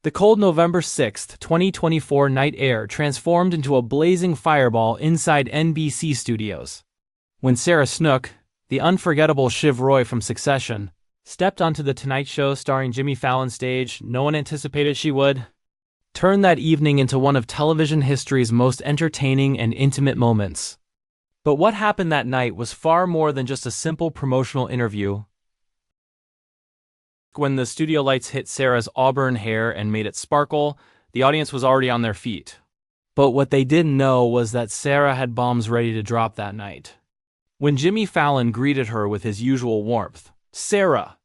The cold November 6th, 2024 night air transformed into a blazing fireball inside NBC studios. When Sarah Snook, the unforgettable Shiv Roy from Succession, stepped onto The Tonight Show starring Jimmy Fallon stage, no one anticipated she would turn that evening into one of television history's most entertaining and intimate moments. But what happened that night was far more than just a simple promotional interview. When the studio lights hit Sarah's auburn hair and made it sparkle, the audience was already on their feet. But what they didn't know was that Sarah had bombs ready to drop that night. When Jimmy Fallon greeted her with his usual warmth, "Sarah,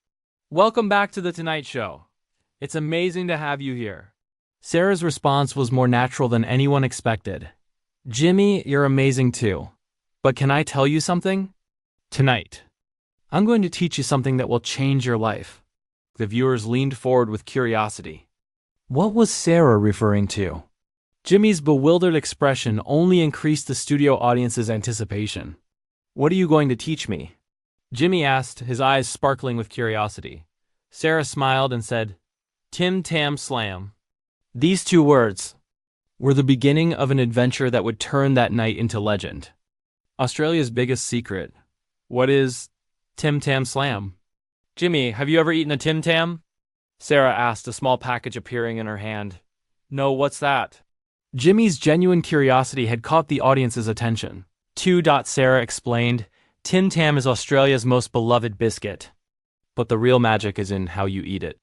welcome back to The Tonight Show. It's amazing to have you here." Sarah's response was more natural than anyone expected. "Jimmy, you're amazing too. But can I tell you something? Tonight, I'm going to teach you something that will change your life." The viewers leaned forward with curiosity. What was Sarah referring to? Jimmy's bewildered expression only increased the studio audience's anticipation. "What are you going to teach me?" Jimmy asked, his eyes sparkling with curiosity. Sarah smiled and said, "Tim Tam Slam." These two words were the beginning of an adventure that would turn that night into legend. Australia's biggest secret. What is Tim Tam Slam? "Jimmy, have you ever eaten a Tim Tam?" Sarah asked, a small package appearing in her hand. "No, what's that?" Jimmy's genuine curiosity had caught the audience's attention. Sarah explained, "Tim Tam is Australia's most beloved biscuit. But the real magic is in how you eat it.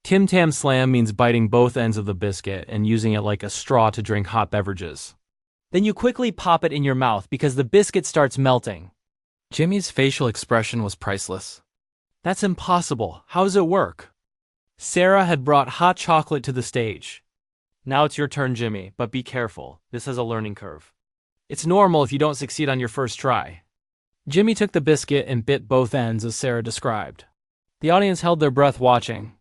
Tim Tam Slam means biting both ends of the biscuit and using it like a straw to drink hot beverages. Then you quickly pop it in your mouth because the biscuit starts melting." Jimmy's facial expression was priceless. "That's impossible. How does it work?" Sarah had brought hot chocolate to the stage. "Now it's your turn, Jimmy, but be careful. This has a learning curve. It's normal if you don't succeed on your first try." Jimmy took the biscuit and bit both ends as Sarah described. The audience held their breath watching.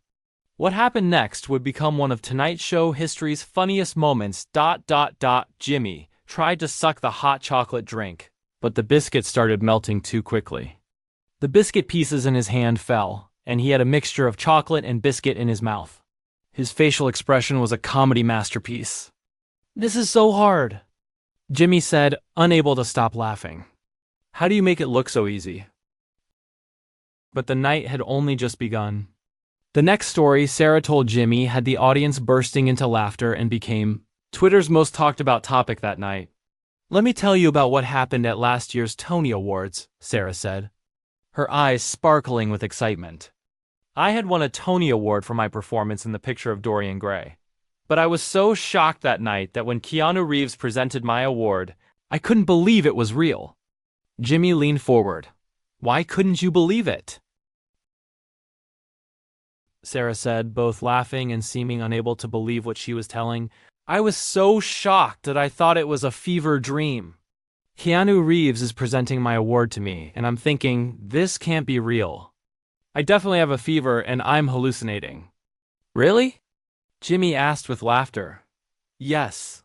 What happened next would become one of Tonight Show history's funniest moments. Jimmy tried to suck the hot chocolate drink, but the biscuit started melting too quickly. The biscuit pieces in his hand fell, and he had a mixture of chocolate and biscuit in his mouth. His facial expression was a comedy masterpiece. "This is so hard," Jimmy said, unable to stop laughing. "How do you make it look so easy?" But the night had only just begun. The next story Sarah told Jimmy had the audience bursting into laughter and became Twitter's most talked about topic that night. "Let me tell you about what happened at last year's Tony Awards," Sarah said, her eyes sparkling with excitement. "I had won a Tony Award for my performance in The Picture of Dorian Gray. But I was so shocked that night that when Keanu Reeves presented my award, I couldn't believe it was real." Jimmy leaned forward. "Why couldn't you believe it?" Sarah said, both laughing and seeming unable to believe what she was telling. "I was so shocked that I thought it was a fever dream. Keanu Reeves is presenting my award to me, and I'm thinking, this can't be real. I definitely have a fever and I'm hallucinating." "Really?" Jimmy asked with laughter. "Yes.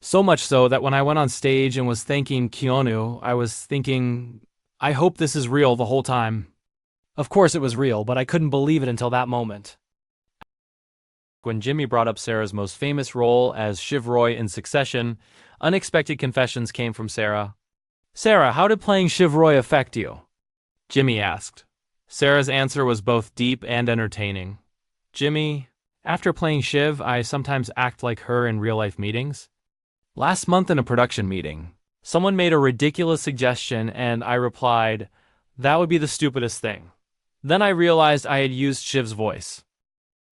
So much so that when I went on stage and was thanking Keanu, I was thinking, I hope this is real the whole time." Of course it was real, but I couldn't believe it until that moment. When Jimmy brought up Sarah's most famous role as Shiv Roy in Succession, unexpected confessions came from Sarah. "Sarah, how did playing Shiv Roy affect you?" Jimmy asked. Sarah's answer was both deep and entertaining. "Jimmy, after playing Shiv, I sometimes act like her in real-life meetings. Last month in a production meeting, someone made a ridiculous suggestion and I replied, 'That would be the stupidest thing.' Then I realized I had used Shiv's voice."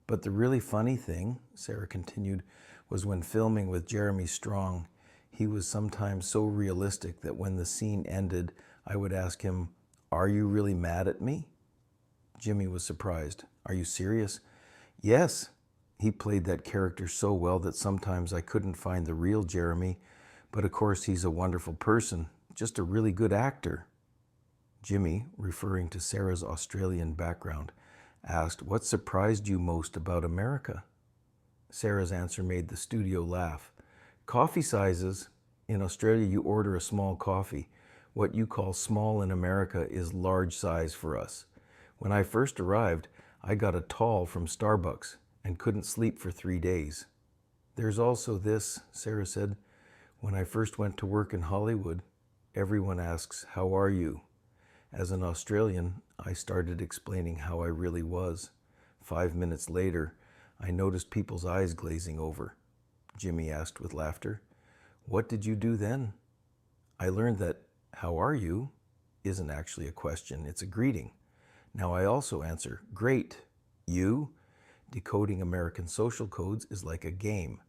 But the really funny thing, Sarah continued, was when filming with Jeremy Strong, he was sometimes so realistic that when the scene ended, I would ask him, "Are you really mad at me?" Jimmy was surprised. "Are you serious?" "Yes." He played that character so well that sometimes I couldn't find the real Jeremy, but of course he's a wonderful person, just a really good actor. Jimmy, referring to Sarah's Australian background, asked, "What surprised you most about America?" Sarah's answer made the studio laugh. "Coffee sizes. In Australia, you order a small coffee. What you call small in America is large size for us. When I first arrived, I got a tall from Starbucks, and couldn't sleep for 3 days. There's also this, Sarah said. When I first went to work in Hollywood, everyone asks, how are you? As an Australian, I started explaining how I really was. 5 minutes later, I noticed people's eyes glazing over. Jimmy asked with laughter, what did you do then? I learned that, how are you, isn't actually a question, it's a greeting. Now I also answer, great. You? Decoding American social codes is like a game.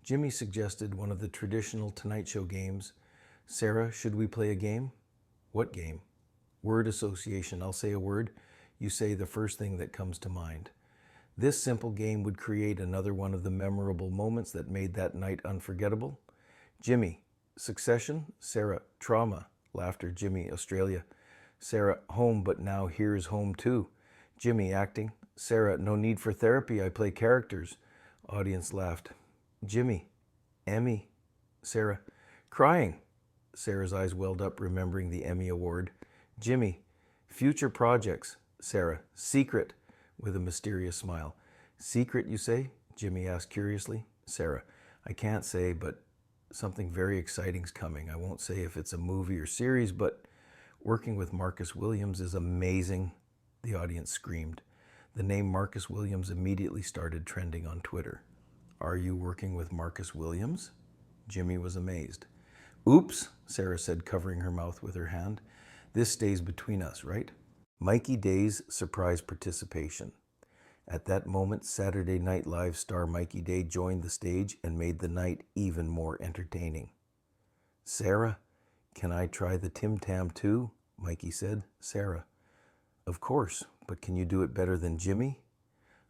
Jimmy suggested one of the traditional Tonight Show games. Sarah, should we play a game? What game? Word association. I'll say a word. You say the first thing that comes to mind. This simple game would create another one of the memorable moments that made that night unforgettable. Jimmy, Succession. Sarah, trauma. Laughter. Jimmy, Australia. Sarah, home, but now here's home too. Jimmy, acting. Sarah, no need for therapy, I play characters. Audience laughed. Jimmy, Emmy. Sarah, crying. Sarah's eyes welled up, remembering the Emmy Award. Jimmy, future projects. Sarah, secret, with a mysterious smile. Secret, you say? Jimmy asked curiously. Sarah, I can't say, but something very exciting's coming. I won't say if it's a movie or series, but working with Marcus Williams is amazing. The audience screamed. The name Marcus Williams immediately started trending on Twitter. Are you working with Marcus Williams? Jimmy was amazed. Oops, Sarah said, covering her mouth with her hand. This stays between us, right? Mikey Day's surprise participation. At that moment, Saturday Night Live star Mikey Day joined the stage and made the night even more entertaining. Sarah, can I try the Tim Tam too? Mikey said. Sarah, of course, but can you do it better than Jimmy?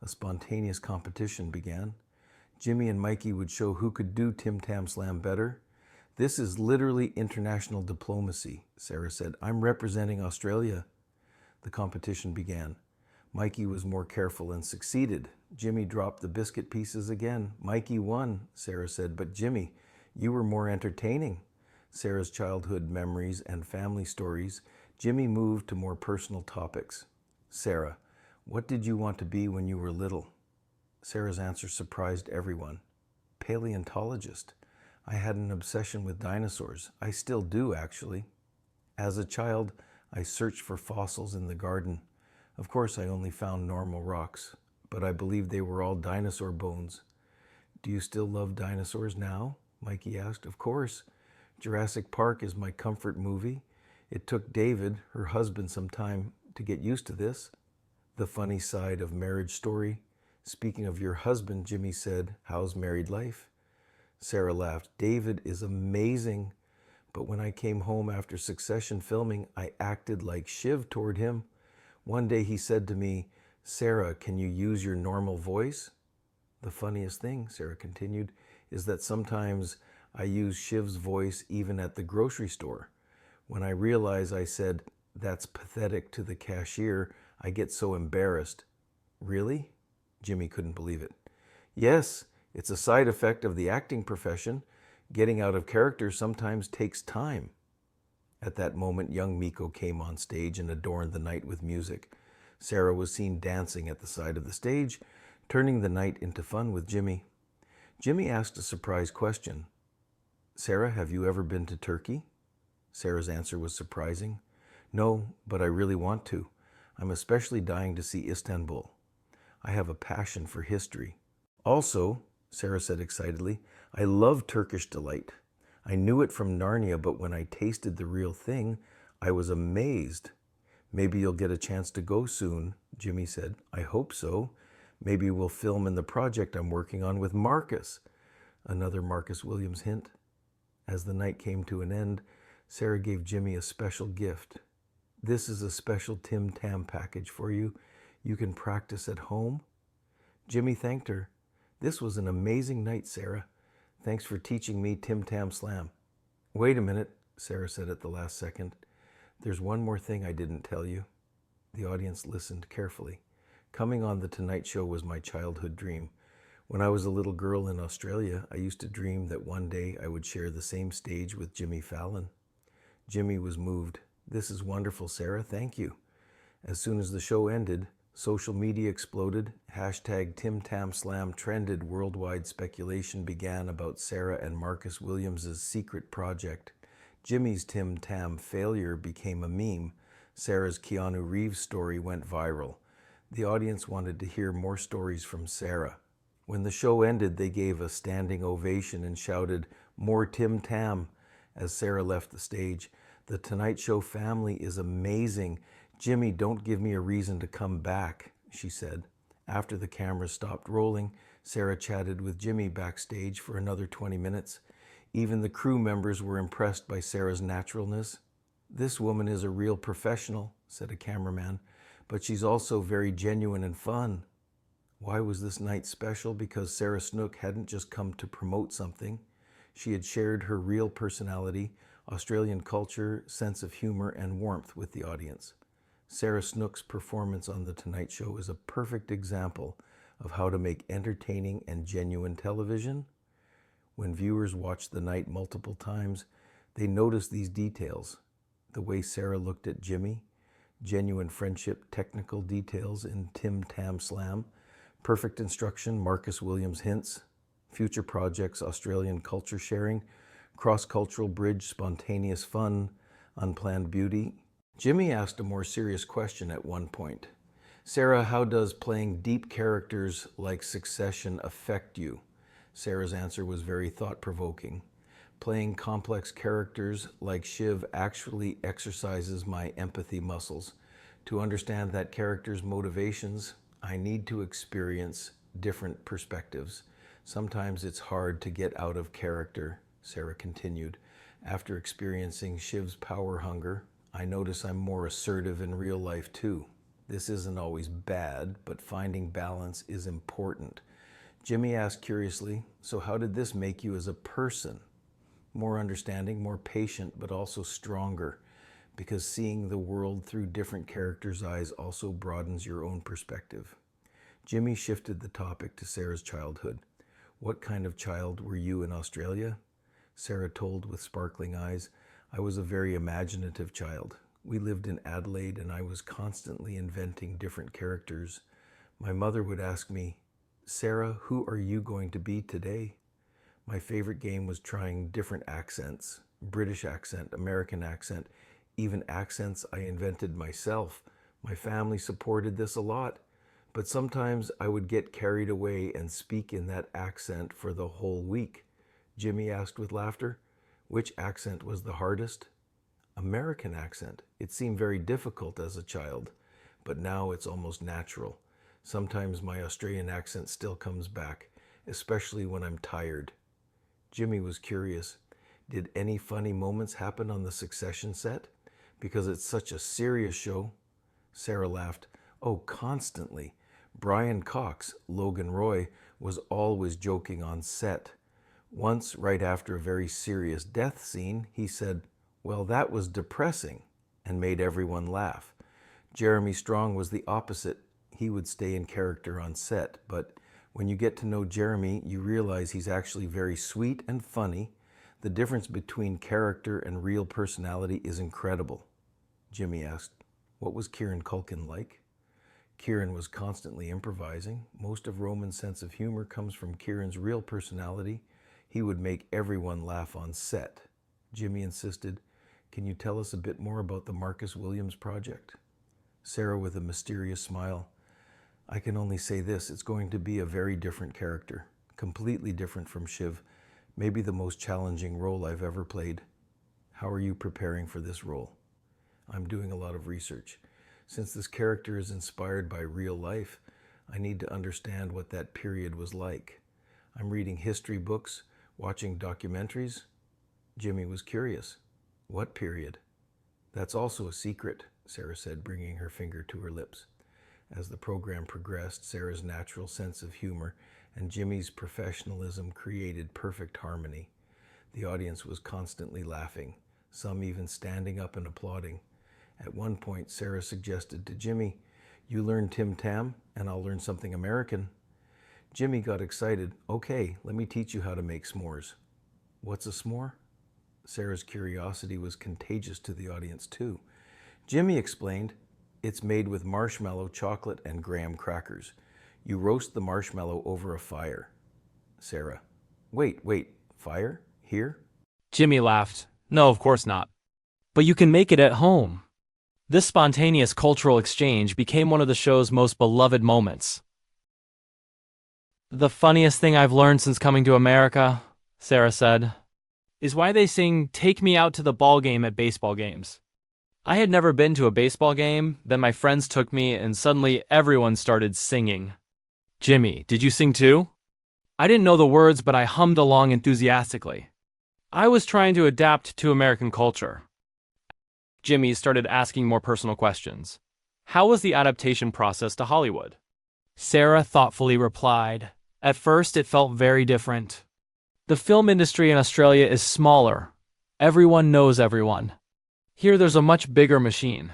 A spontaneous competition began. Jimmy and Mikey would show who could do Tim Tam Slam better. This is literally international diplomacy, Sarah said. I'm representing Australia. The competition began. Mikey was more careful and succeeded. Jimmy dropped the biscuit pieces again. Mikey won, Sarah said, but Jimmy, you were more entertaining. Sarah's childhood memories and family stories. Jimmy moved to more personal topics. Sarah, what did you want to be when you were little? Sarah's answer surprised everyone. Paleontologist. I had an obsession with dinosaurs. I still do, actually. As a child, I searched for fossils in the garden. Of course, I only found normal rocks, but I believed they were all dinosaur bones. Do you still love dinosaurs now? Mikey asked. Of course. Jurassic Park is my comfort movie. It took David, her husband, some time to get used to this. The funny side of Marriage Story. Speaking of your husband, Jimmy said, how's married life? Sarah laughed. David is amazing. But when I came home after Succession filming, I acted like Shiv toward him. One day he said to me, Sarah, can you use your normal voice? The funniest thing, Sarah continued, is that sometimes I use Shiv's voice even at the grocery store. When I realize I said, that's pathetic to the cashier, I get so embarrassed. Really? Jimmy couldn't believe it. Yes, it's a side effect of the acting profession. Getting out of character sometimes takes time. At that moment, young Miko came on stage and adorned the night with music. Sarah was seen dancing at the side of the stage, turning the night into fun with Jimmy. Jimmy asked a surprise question. Sarah, have you ever been to Turkey? Sarah's answer was surprising. No, but I really want to. I'm especially dying to see Istanbul. I have a passion for history. Also, Sarah said excitedly, I love Turkish Delight. I knew it from Narnia, but when I tasted the real thing, I was amazed. Maybe you'll get a chance to go soon, Jimmy said. I hope so. Maybe we'll film in the project I'm working on with Marcus. Another Marcus Williams hint. As the night came to an end, Sarah gave Jimmy a special gift. This is a special Tim Tam package for you. You can practice at home. Jimmy thanked her. This was an amazing night, Sarah. Thanks for teaching me Tim Tam Slam. Wait a minute, Sarah said at the last second. There's one more thing I didn't tell you. The audience listened carefully. Coming on The Tonight Show was my childhood dream. When I was a little girl in Australia, I used to dream that one day I would share the same stage with Jimmy Fallon. Jimmy was moved. This is wonderful, Sarah. Thank you. As soon as the show ended, Social media exploded. Hashtag Tim Tam Slam trended. Worldwide speculation began about Sarah and Marcus Williams' secret project. Jimmy's Tim Tam failure became a meme. Sarah's Keanu Reeves story went viral. The audience wanted to hear more stories from Sarah. When the show ended, they gave a standing ovation and shouted, "More Tim Tam," as Sarah left the stage. "The Tonight Show family is amazing. Jimmy, don't give me a reason to come back," she said. After the cameras stopped rolling, Sarah chatted with Jimmy backstage for another 20 minutes. Even the crew members were impressed by Sarah's naturalness. "This woman is a real professional," said a cameraman, "but she's also very genuine and fun." Why was this night special? Because Sarah Snook hadn't just come to promote something. She had shared her real personality, Australian culture, sense of humor, and warmth with the audience. Sarah Snook's performance on The Tonight Show is a perfect example of how to make entertaining and genuine television. When viewers watch the night multiple times, they notice these details. The way Sarah looked at Jimmy, genuine friendship, technical details in Tim Tam Slam, perfect instruction, Marcus Williams hints, future projects, Australian culture sharing, cross-cultural bridge, spontaneous fun, unplanned beauty. Jimmy asked a more serious question at one point. "Sarah, how does playing deep characters like Succession affect you?" Sarah's answer was very thought-provoking. "Playing complex characters like Shiv actually exercises my empathy muscles. To understand that character's motivations, I need to experience different perspectives. Sometimes it's hard to get out of character," Sarah continued. "After experiencing Shiv's power hunger, I notice I'm more assertive in real life too. This isn't always bad, but finding balance is important." Jimmy asked curiously, "So how did this make you as a person?" "More understanding, more patient, but also stronger, because seeing the world through different characters' eyes also broadens your own perspective." Jimmy shifted the topic to Sarah's childhood. "What kind of child were you in Australia?" Sarah told with sparkling eyes, "I was a very imaginative child. We lived in Adelaide and I was constantly inventing different characters. My mother would ask me, 'Sarah, who are you going to be today?' My favorite game was trying different accents, British accent, American accent, even accents I invented myself. My family supported this a lot, but sometimes I would get carried away and speak in that accent for the whole week." Jimmy asked with laughter, "Which accent was the hardest?" "American accent. It seemed very difficult as a child, but now it's almost natural. Sometimes my Australian accent still comes back, especially when I'm tired." Jimmy was curious. "Did any funny moments happen on the Succession set? Because it's such a serious show." Sarah laughed. "Oh, constantly. Brian Cox, Logan Roy, was always joking on set. Once, right after a very serious death scene, he said, 'Well, that was depressing,' and made everyone laugh. Jeremy Strong was the opposite. He would stay in character on set, but when you get to know Jeremy, you realize he's actually very sweet and funny. The difference between character and real personality is incredible." Jimmy asked, "What was Kieran Culkin like?" Kieran was constantly improvising. Most of Roman's sense of humor comes from Kieran's real personality. He would make everyone laugh on set. Jimmy insisted, "Can you tell us a bit more about the Marcus Williams project?" Sarah, with a mysterious smile, "I can only say this, it's going to be a very different character, completely different from Shiv, maybe the most challenging role I've ever played." "How are you preparing for this role?" "I'm doing a lot of research. Since this character is inspired by real life, I need to understand what that period was like. I'm reading history books, watching documentaries." Jimmy was curious. "What period?" "That's also a secret," Sarah said, bringing her finger to her lips. As the program progressed, Sarah's natural sense of humor and Jimmy's professionalism created perfect harmony. The audience was constantly laughing, some even standing up and applauding. At one point, Sarah suggested to Jimmy, "You learn Tim Tam, and I'll learn something American." Jimmy got excited. "Okay, let me teach you how to make s'mores." "What's a s'more?" Sarah's curiosity was contagious to the audience too. Jimmy explained, It's made with marshmallow, chocolate, and graham crackers. You roast the marshmallow over a fire. Sarah, wait, fire? Here? Jimmy laughed. No, of course not. But you can make it at home. This spontaneous cultural exchange became one of the show's most beloved moments. The funniest thing I've learned since coming to America, Sarah said, is why they sing "Take Me Out to the Ball Game" at baseball games. I had never been to a baseball game, then my friends took me and suddenly everyone started singing. Jimmy, did you sing too? I didn't know the words, but I hummed along enthusiastically. I was trying to adapt to American culture. Jimmy started asking more personal questions. How was the adaptation process to Hollywood? Sarah thoughtfully replied, at first it felt very different. The film industry in Australia is smaller. Everyone knows everyone. Here there's a much bigger machine.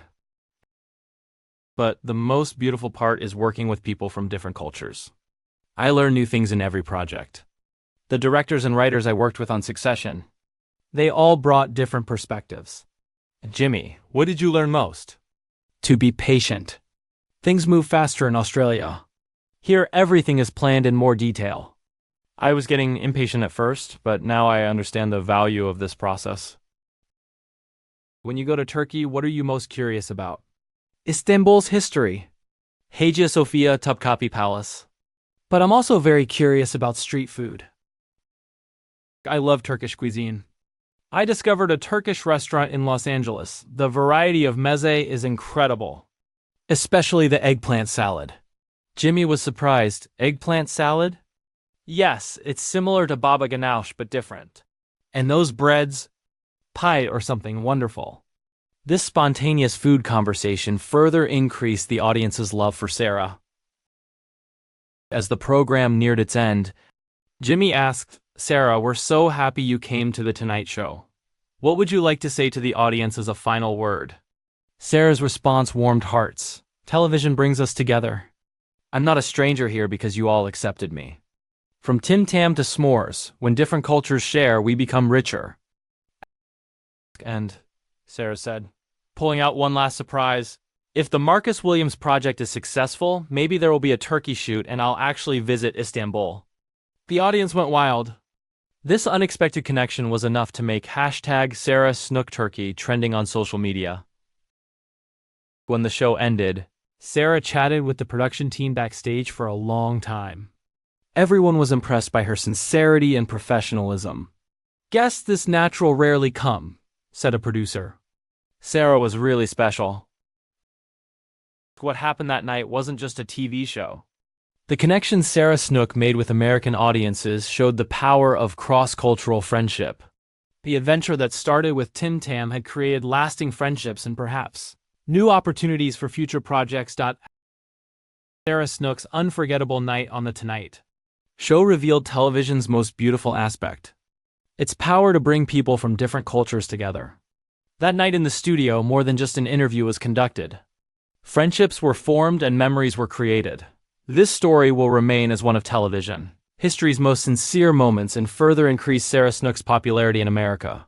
But the most beautiful part is working with people from different cultures. I learn new things in every project. The directors and writers I worked with on Succession, they all brought different perspectives. Jimmy, what did you learn most? To be patient. Things move faster in Australia. Here everything is planned in more detail. I was getting impatient at first, but now I understand the value of this process. When you go to Turkey, what are you most curious about? Istanbul's history. Hagia Sophia Topkapi Palace. But I'm also very curious about street food. I love Turkish cuisine. I discovered a Turkish restaurant in Los Angeles. The variety of meze is incredible. Especially the eggplant salad. Jimmy was surprised. Eggplant salad? Yes, it's similar to baba ganoush but different. And those breads? Pie or something wonderful. This spontaneous food conversation further increased the audience's love for Sarah. As the program neared its end, Jimmy asked, Sarah, we're so happy you came to The Tonight Show. What would you like to say to the audience as a final word? Sarah's response warmed hearts. Television brings us together. I'm not a stranger here because you all accepted me. From Tim Tam to s'mores, when different cultures share, we become richer. And, Sarah said, pulling out one last surprise, if the Marcus Williams project is successful, maybe there will be a turkey shoot and I'll actually visit Istanbul. The audience went wild. This unexpected connection was enough to make #SarahSnookTurkey trending on social media. When the show ended, Sarah chatted with the production team backstage for a long time. Everyone was impressed by her sincerity and professionalism. Guess this natural rarely come, said a producer. Sarah was really special. What happened that night wasn't just a TV show. The connection Sarah Snook made with American audiences showed the power of cross-cultural friendship. The adventure that started with Tim Tam had created lasting friendships and perhaps new opportunities for future projects. Sarah Snook's unforgettable night on The Tonight Show revealed television's most beautiful aspect: its power to bring people from different cultures together. That night in the studio, more than just an interview was conducted. Friendships were formed and memories were created. This story will remain as one of television history's most sincere moments and further increase Sarah Snook's popularity in America.